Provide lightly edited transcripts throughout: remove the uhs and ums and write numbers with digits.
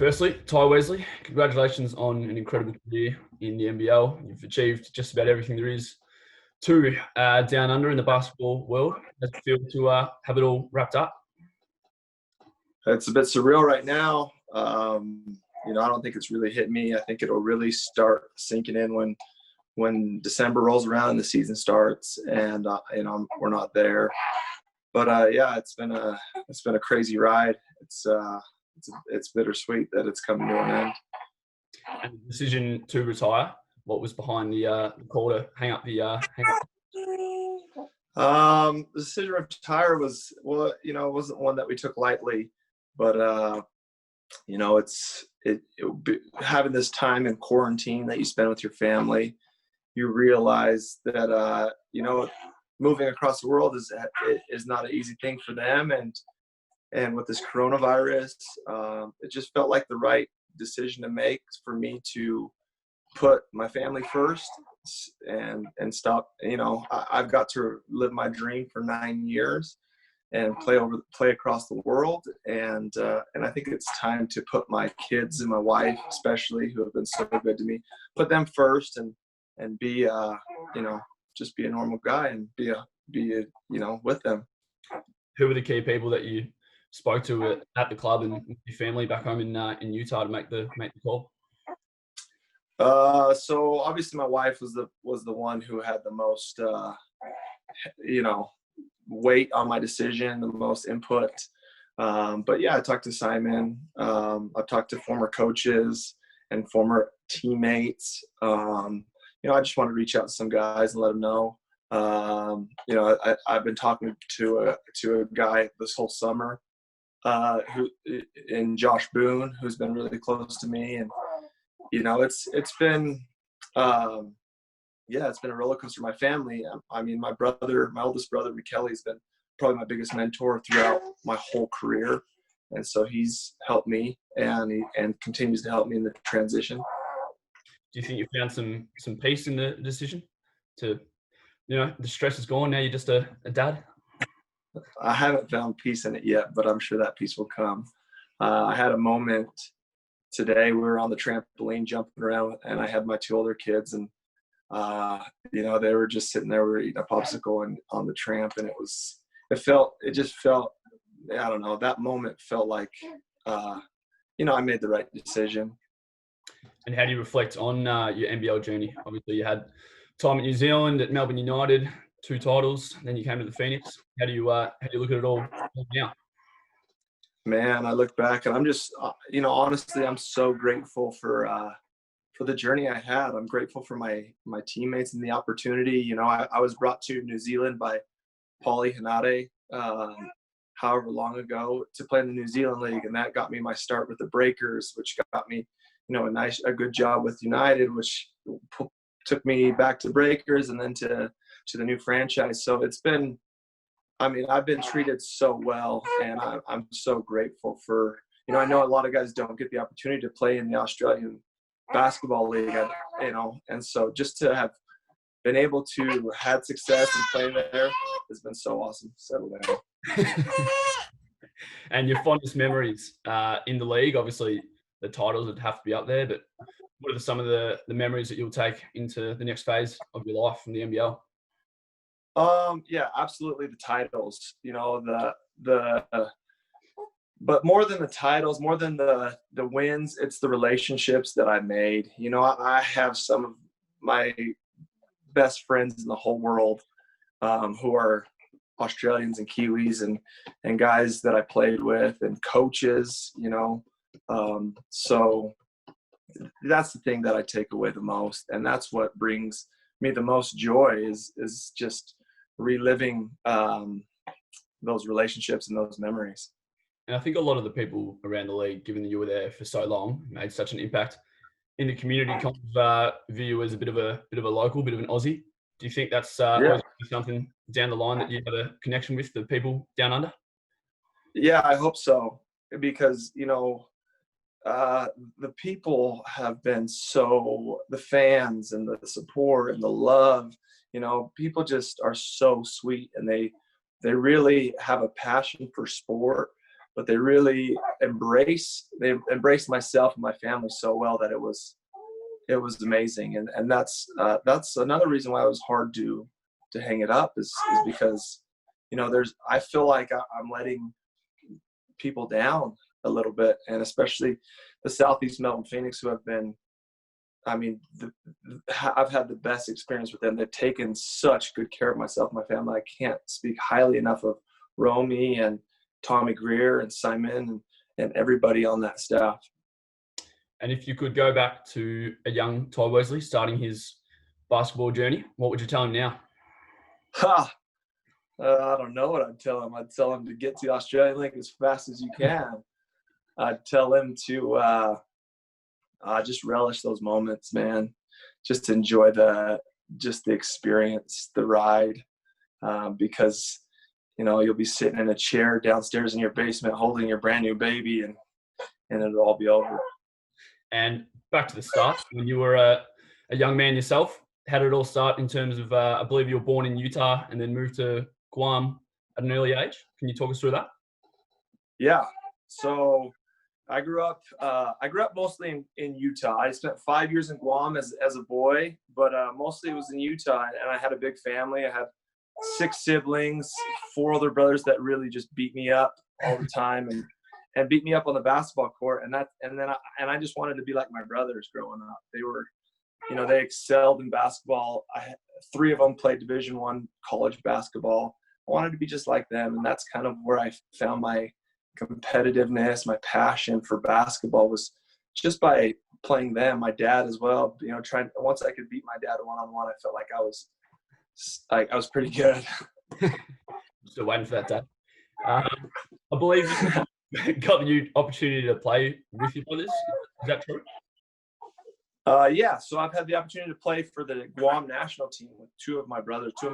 Firstly, Tai Wesley, congratulations on an incredible career in the NBL. You've achieved just about everything there is to down under in the basketball world. How's it feel to have it all wrapped up? It's a bit surreal right now. I don't think it's really hit me. I think it'll really start sinking in when December rolls around and the season starts, and we're not there. But it's been a crazy ride. It's bittersweet that it's coming to an end. And the decision to retire, what was behind the call to hang up the The decision to retire it wasn't one that we took lightly, but having this time in quarantine that you spend with your family, you realize that moving across the world is not an easy thing for them, and with this coronavirus, it just felt like the right decision to make for me to put my family first and stop. I've got to live my dream for 9 years and play across the world, and I think it's time to put my kids and my wife, especially, who have been so good to me, put them first and be just be a normal guy and be with them. Who were the key people that you spoke to at the club and your family back home in Utah to make the call? So obviously my wife was the one who had the most weight on my decision, the most input. But yeah, I talked to Simon. I've talked to former coaches and former teammates. I just want to reach out to some guys and let them know. I've been talking to a guy this whole summer, Josh Boone, who's been really close to me, and it's been a roller coaster. My family, my oldest brother, Kelly, has been probably my biggest mentor throughout my whole career, and so he's helped me and continues to help me in the transition. Do you think you found some peace in the decision to, the stress is gone, now you're just a dad? I haven't found peace in it yet, but I'm sure that peace will come. I had a moment today. We were on the trampoline jumping around, and I had my two older kids, and they were just sitting there. We were eating a popsicle and on the tramp, and it just felt, I don't know, that moment felt like, I made the right decision. And how do you reflect on your NBL journey? Obviously, you had time at New Zealand at Melbourne United, 2 titles, then you came to the Phoenix. How do you look at it all now? Man, I look back and I'm just, honestly, I'm so grateful for the journey I had. I'm grateful for my teammates and the opportunity. I was brought to New Zealand by Paulie Hanade, however long ago, to play in the New Zealand League, and that got me my start with the Breakers, which got me, a good job with United, which took me back to Breakers and then to the new franchise. So it's been, I've been treated so well, and I'm so grateful for, I know a lot of guys don't get the opportunity to play in the Australian Basketball League, and so just to have been able to have success and play there has been so awesome. Settle down. And your fondest memories in the league, obviously the titles would have to be up there, but what are some of the memories that you'll take into the next phase of your life from the NBL? Yeah, absolutely. The titles, but more than the titles, more than the wins, it's the relationships that I made. I have some of my best friends in the whole world who are Australians and Kiwis and guys that I played with and coaches, so that's the thing that I take away the most. And that's what brings me the most joy is just reliving those relationships and those memories. And I think a lot of the people around the league, given that you were there for so long, made such an impact in the community, kind of view you as a bit of a local, bit of an Aussie. Do you think that's something down the line that you have a connection with the people down under? Yeah, I hope so, because the people have been the fans and the support and the love, people just are so sweet, and they really have a passion for sport but they really embraced myself and my family so well that it was amazing. And that's another reason why it was hard to hang it up is because, I feel like I'm letting people down a little bit, and especially the Southeast Melbourne Phoenix, who have been, I've had the best experience with them. They've taken such good care of myself and my family. I can't speak highly enough of Romy and Tommy Greer and Simon and everybody on that staff. And if you could go back to a young Tai Wesley starting his basketball journey, what would you tell him now? I don't know what I'd tell him. I'd tell him to get to the Australian League as fast as you can. I'd tell him to just relish those moments, man. Just enjoy the experience, the ride, because you'll be sitting in a chair downstairs in your basement holding your brand new baby, and it'll all be over. And back to the start, when you were a young man yourself, how did it all start in terms of, I believe you were born in Utah and then moved to Guam at an early age. Can you talk us through that? Yeah. So I grew up mostly in Utah. I spent 5 years in Guam as a boy, but mostly it was in Utah. And I had a big family. I had 6 siblings, 4 older brothers that really just beat me up all the time and beat me up on the basketball court. And I just wanted to be like my brothers growing up. They were, they excelled in basketball. 3 of them played Division I college basketball. I wanted to be just like them. And that's kind of where I found my competitiveness, my passion for basketball was just by playing them. My dad as well, once I could beat my dad one-on-one, I felt like I was pretty good. Still waiting for that, Dad. I believe you got the new opportunity to play with your brothers. Is that true? Yeah, so I've had the opportunity to play for the Guam national team with 2 of my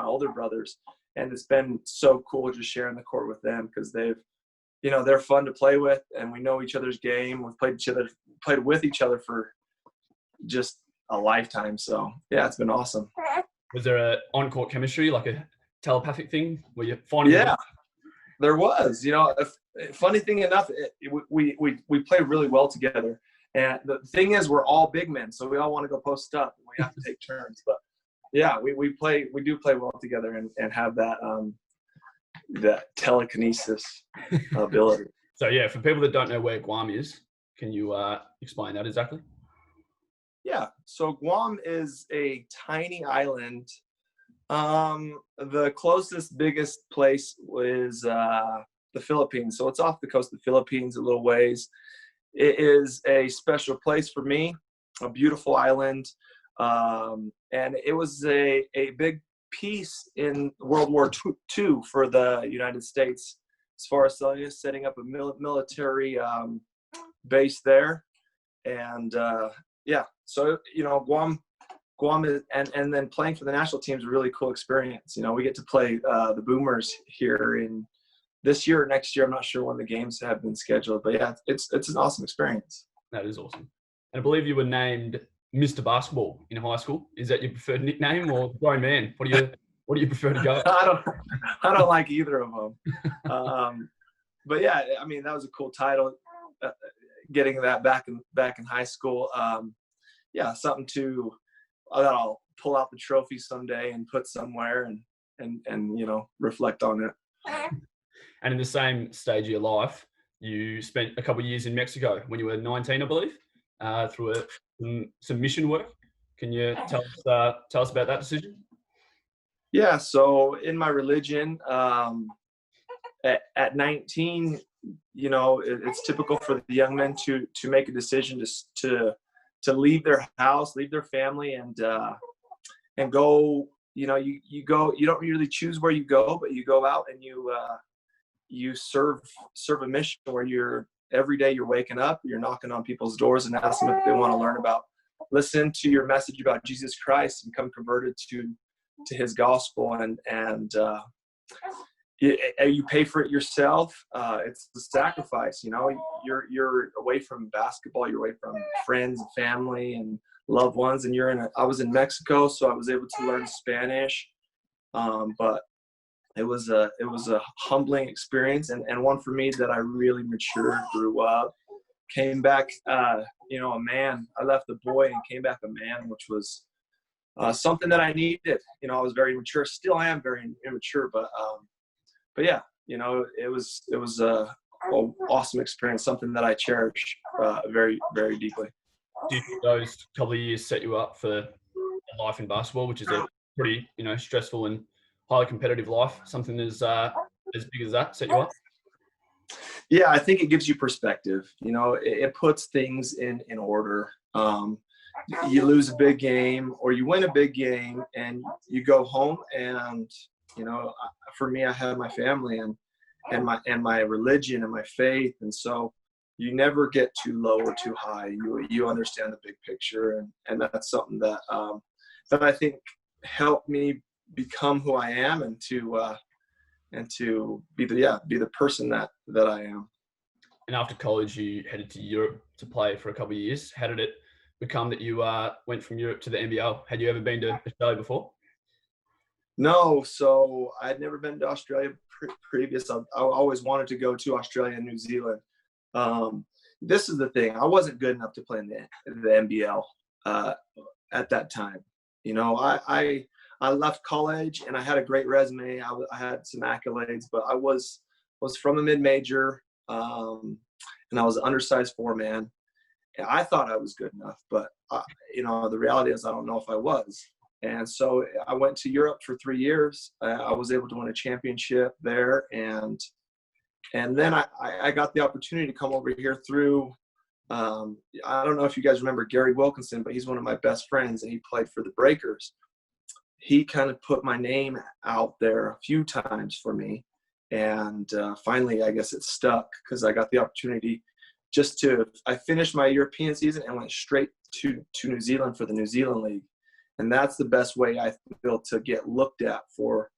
older brothers, and it's been so cool just sharing the court with them because they're fun to play with, and we know each other's game. We've played with each other for just a lifetime. So yeah, it's been awesome. Was there a on-court chemistry, like a telepathic thing where you're finding? Yeah, there was. Funny thing enough, we play really well together. And the thing is, we're all big men, so we all want to go post up, and we have to take turns. But yeah, we do play well together and have that telekinesis ability. So yeah, for people that don't know where Guam is, can you explain that exactly? Yeah, so Guam is a tiny island. The closest, biggest place is the Philippines. So it's off the coast of the Philippines a little ways. It is a special place for me, a beautiful island. And it was a big piece in World War II for the United States, as far as setting up a military base there. And yeah, so Guam is, and then playing for the national team is a really cool experience. We get to play the Boomers here in this year or next year. I'm not sure when the games have been scheduled, but yeah, it's an awesome experience. That is awesome. And I believe you were named Mr. Basketball in high school. Is that your preferred nickname, or grown man? What do you prefer to go? I don't like either of them. But yeah, that was a cool title. Getting that back in high school. Yeah, something that I'll pull out the trophy someday and put somewhere and reflect on it. And in the same stage of your life, you spent a couple of years in Mexico when you were 19, I believe, through some mission work. Can you tell us about that decision? Yeah, so in my religion, at 19, it's typical for the young men to make a decision to leave their house, leave their family, and go. You go. You don't really choose where you go, but you go out and you serve a mission where every day you're waking up, you're knocking on people's doors and asking if they want to learn about, listen to your message about Jesus Christ and become converted to His gospel, and you pay for it yourself. It's the sacrifice. You're away from basketball, you're away from friends and family and loved ones, and I was in Mexico, so I was able to learn Spanish. But a humbling experience, and one for me that I really matured, grew up, came back, a man. I left a boy and came back a man, which was something that I needed. I was very immature. Still am very immature, but yeah, it was a awesome experience, something that I cherish very, very deeply. Do you think those couple of years set you up for life in basketball, which is a pretty, stressful and highly competitive life? Something as big as that set you up? Yeah, I think it gives you perspective. It puts things in order. You lose a big game or you win a big game and you go home, and for me, I had my family and my religion and my faith, and so you never get too low or too high. You understand the big picture, and that's something that I think helped me become who I am, and to be the person that I am. And after college, you headed to Europe to play for a couple of years. How did it become that you went from Europe to the NBL? Had you ever been to Australia before? No, so I'd never been to Australia previous. I always wanted to go to Australia and New Zealand. This is the thing. I wasn't good enough to play in the NBL at that time. I left college and I had a great resume. I had some accolades, but I was from a mid-major, and I was an undersized 4-man. I thought I was good enough, but the reality is I don't know if I was. And so I went to Europe for 3 years. I was able to win a championship there, and then I got the opportunity to come over here through. I don't know if you guys remember Gary Wilkinson, but he's one of my best friends, and he played for the Breakers. He kind of put my name out there a few times for me, and finally, I guess it stuck because I got the opportunity. I finished my European season and went straight to New Zealand for the New Zealand League. And that's the best way I feel to get looked at for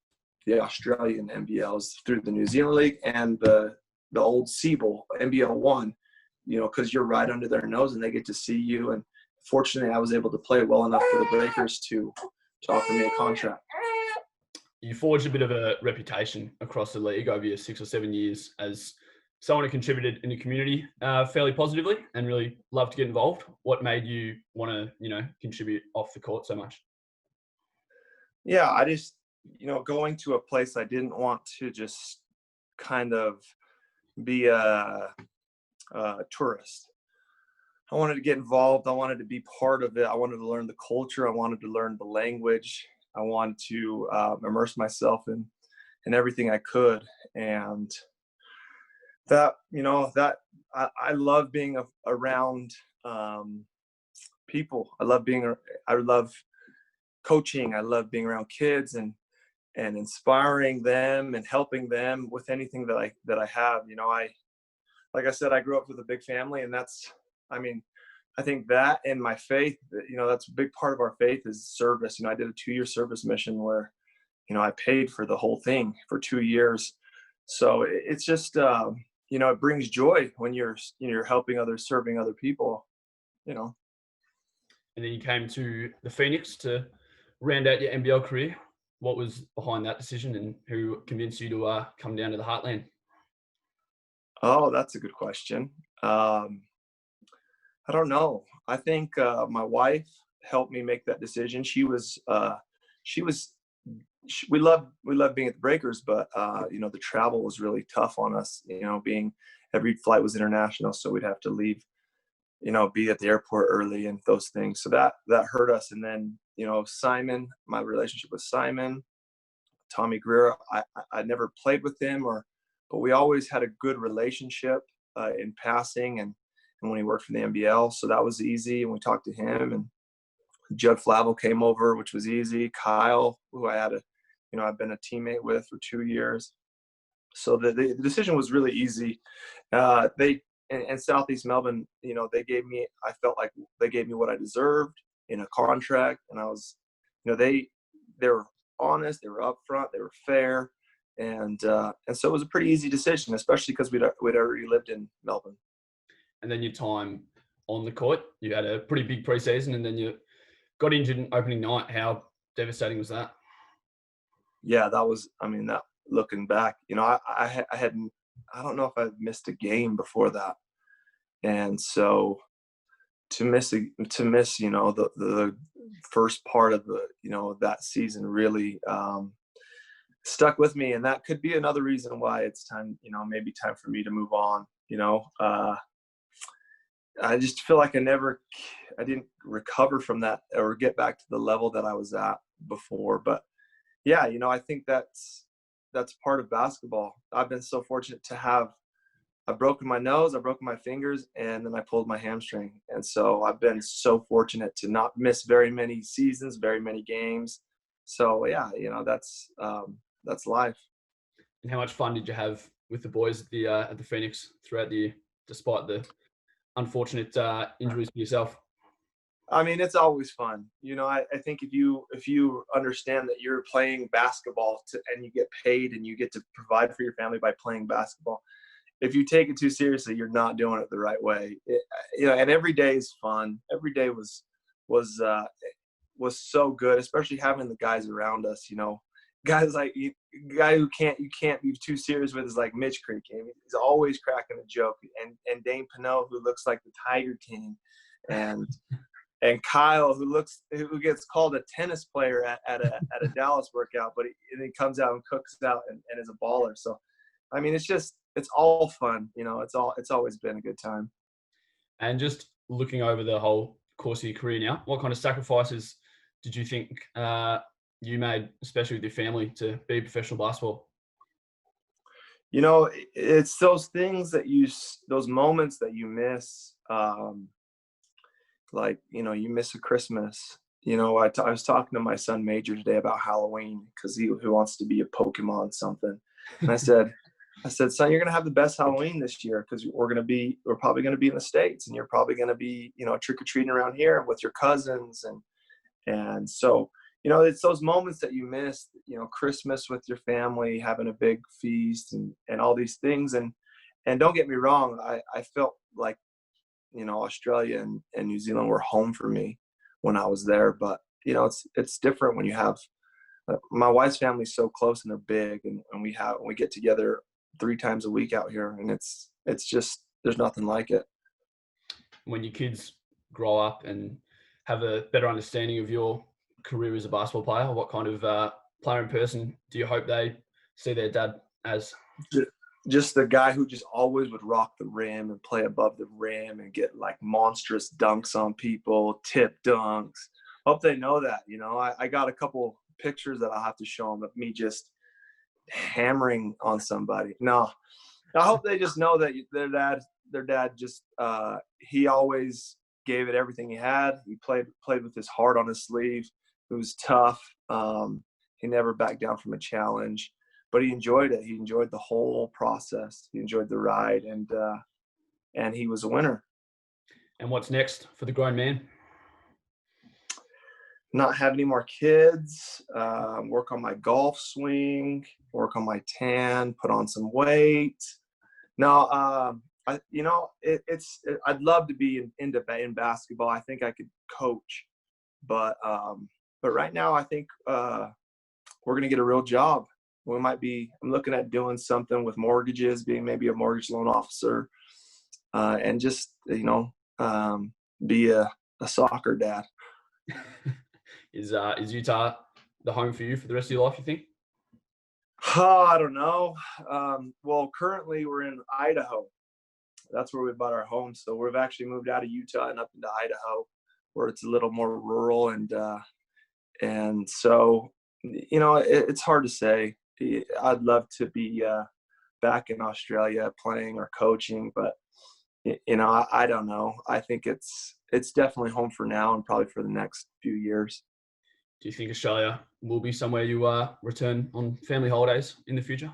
the Australian NBLs, through the New Zealand League and the old CBL, NBL 1, because you're right under their nose and they get to see you. And fortunately, I was able to play well enough for the Breakers to offer me a contract. You forged a bit of a reputation across the league over your 6 or 7 years as someone who contributed in the community fairly positively and really loved to get involved. What made you want to, contribute off the court so much? Yeah, I just, going to a place I didn't want to just kind of be a tourist. I wanted to get involved. I wanted to be part of it. I wanted to learn the culture. I wanted to learn the language. I wanted to immerse myself in everything I could. And that I love being around people. I love coaching. I love being around kids and inspiring them and helping them with anything that I have. Like I said, I grew up with a big family, and I think that and my faith, that's a big part of our faith is service. I did a 2-year service mission where, I paid for the whole thing for 2 years. So it's just, it brings joy when you're helping others, serving other people, And then you came to the Phoenix to round out your NBL career. What was behind that decision, and who convinced you to come down to the Heartland? Oh, that's a good question. I don't know. I think my wife helped me make that decision. We loved being at the Breakers, but the travel was really tough on us. Being every flight was international, so we'd have to leave, be at the airport early and those things. So that hurt us. And then Simon, my relationship with Simon, Tommy Greer, I never played with him, but we always had a good relationship in passing and when he worked for the NBL. So that was easy. And we talked to him, and Judd Flavel came over, which was easy. Kyle, who I've been a teammate with for 2 years. So the decision was really easy. They in Southeast Melbourne, I felt like they gave me what I deserved in a contract. And I was, they were honest, they were upfront, they were fair. And so it was a pretty easy decision, especially because we'd already lived in Melbourne. And then your time on the court, you had a pretty big preseason, and then you got injured in opening night. How devastating was that? Yeah, that was looking back. I hadn't, I don't know if I missed a game before that. And so to miss, the first part of that season really stuck with me. And that could be another reason why it's time, maybe time for me to move on. I just feel like I didn't recover from that or get back to the level that I was at before. But yeah, I think that's part of basketball. I've been so fortunate to I've broken my nose, I've broken my fingers, and then I pulled my hamstring. And so I've been so fortunate to not miss very many seasons, very many games. So yeah, that's life. And how much fun did you have with the boys at the Phoenix throughout the year, despite the unfortunate injuries to yourself? I mean, it's always fun. I think if you understand that you're playing basketball and you get paid and you get to provide for your family by playing basketball, if you take it too seriously, you're not doing it the right way. And every day is fun. Every day was so good, especially having the guys around us. Guys like guy who you can't be too serious with is like Mitch Creek. He's always cracking a joke, and Dane Pinot, who looks like the Tiger King, and Kyle, who gets called a tennis player at a Dallas workout, but he comes out and cooks out and is a baller. So, I mean, it's all fun. It's always been a good time. And just looking over the whole course of your career now, what kind of sacrifices did you think you made, especially with your family, to be professional basketball? It's those things those moments that you miss. Like, you miss a Christmas. I was talking to my son Major today about Halloween because he wants to be a Pokemon something. And I said, son, you're going to have the best Halloween this year because we're probably going to be in the States, and you're probably going to be, trick-or-treating around here with your cousins. And so, it's those moments that you miss, Christmas with your family, having a big feast and all these things. And don't get me wrong, I felt like, Australia and New Zealand were home for me when I was there. But, it's different when you have my wife's family's so close and they're big, and we get together 3 times a week out here, and it's just, there's nothing like it. When your kids grow up and have a better understanding of your career as a basketball player, what kind of player in person do you hope they see their dad as? Just the guy who just always would rock the rim and play above the rim and get like monstrous dunks on people, tip dunks. Hope they know that. I got a couple pictures that I'll have to show them of me just hammering on somebody. No, I hope they just know that their dad just he always gave it everything he had. He played with his heart on his sleeve. It was tough. He never backed down from a challenge, but he enjoyed it. He enjoyed the whole process. He enjoyed the ride, and he was a winner. And what's next for the grown man? Not have any more kids, work on my golf swing, work on my tan, put on some weight. No, I'd love to be in basketball. I think I could coach, but right now I think we're going to get a real job. I'm looking at doing something with mortgages, being maybe a mortgage loan officer, and just, be a soccer dad. Is Utah the home for you for the rest of your life, you think? I don't know. Well, currently we're in Idaho. That's where we bought our home. So we've actually moved out of Utah and up into Idaho, where it's a little more rural. And so, it's hard to say. I'd love to be back in Australia playing or coaching, but I don't know. I think it's definitely home for now and probably for the next few years. Do you think Australia will be somewhere you return on family holidays in the future?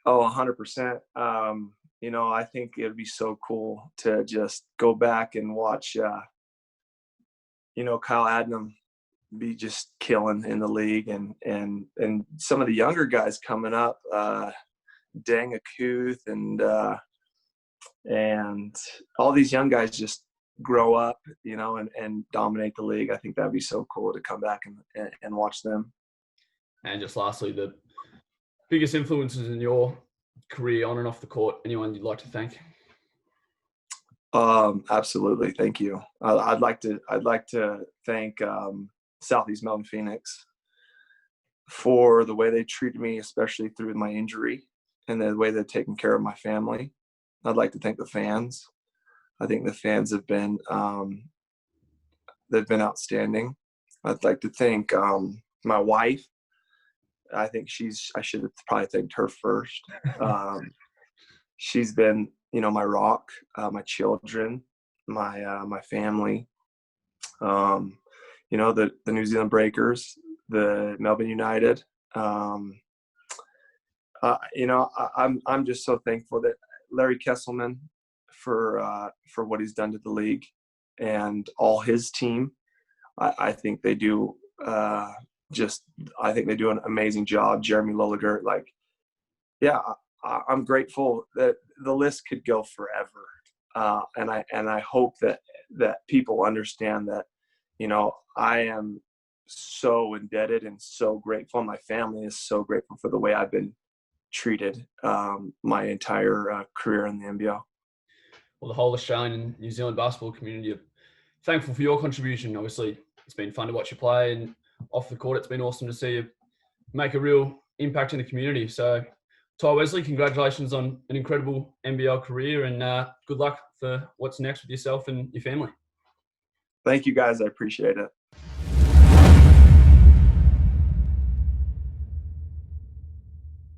Oh, 100%. I think it'd be so cool to just go back and watch, Kyle Adnam be just killing in the league, and some of the younger guys coming up, Dang Akuth and all these young guys just grow up, and dominate the league. I think that'd be so cool to come back and watch them. And just lastly, biggest influences in your career on and off the court? Anyone you'd like to thank? Absolutely. Thank you. I'd like to thank Southeast Melbourne Phoenix for the way they treated me, especially through my injury, and the way they've taken care of my family. I'd like to thank the fans. I think the fans have been they've been outstanding. I'd like to thank my wife. I think I should have probably thanked her first. She's been, my rock, my children, my family, the New Zealand Breakers, the Melbourne United. I'm just so thankful that Larry Kesselman for what he's done to the league and all his team. I think they do I think they do an amazing job. Jeremy Lilligert, I'm grateful that the list could go forever. And I hope that people understand that, I am so indebted and so grateful. My family is so grateful for the way I've been treated my entire career in the NBL. Well, the whole Australian and New Zealand basketball community are thankful for your contribution. Obviously, it's been fun to watch you play, and off the court, it's been awesome to see you make a real impact in the community. So, Tai Wesley, congratulations on an incredible NBL career, and good luck for what's next with yourself and your family. Thank you, guys. I appreciate it.